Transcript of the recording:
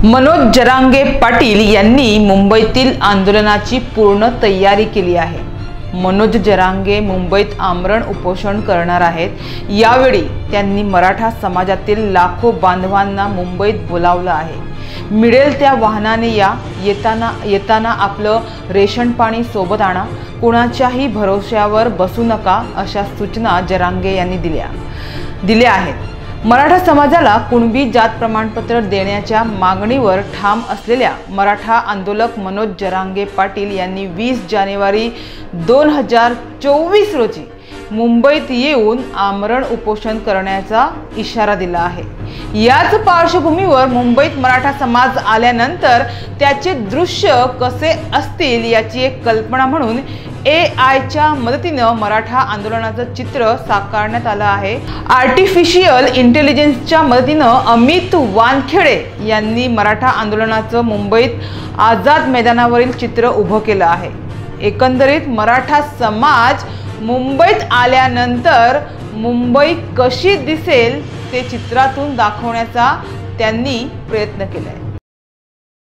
मनोज जरांगे पाटील यांनी मुंबईतील आंदोलनाची पूर्ण तयारी केली आहे। मनोज जरांगे मुंबईत आमरण उपोषण करणार आहेत। यावेळी त्यांनी मराठा समाजातील लाखो बांधवांना मुंबईत बोलावलं आहे। मिळेल त्या वाहनाने या, येताना आपलं रेशन पाणी सोबत आणा, कुणाच्याही भरोश्यावर बसू नका, अशा सूचना जरांगे यांनी दिल्या आहेत। मराठा समाजाला कुणबी जात प्रमाणपत्र देण्याच्या मागणीवर ठाम असलेल्या मराठा आंदोलक मनोज जरांगे पाटील यांनी 20 जानेवारी 2024 रोजी मुंबईत येऊन आमरण उपोषण करण्याचा इशारा दिला आहे। याच पार्श्वभूमीवर मुंबईत मराठा समाज आल्यानंतर त्याचे दृश्य कसे असतील याची एक कल्पना म्हणून AI मदतीने मराठा आंदोलनाचं चित्र साकारण्यात आलं आहे। आर्टिफिशियल इंटेलिजन्सच्या मदतीने अमित वानखेडे यांनी मराठा आंदोलनाचं मुंबईत आझाद मैदानावरील चित्र उभं केलं आहे। एकंदरीत मराठा समाज मुंबईत आल्यानंतर मुंबई कशी दिसेल ते चित्रातून दाखवण्याचा त्यांनी प्रयत्न केलाय।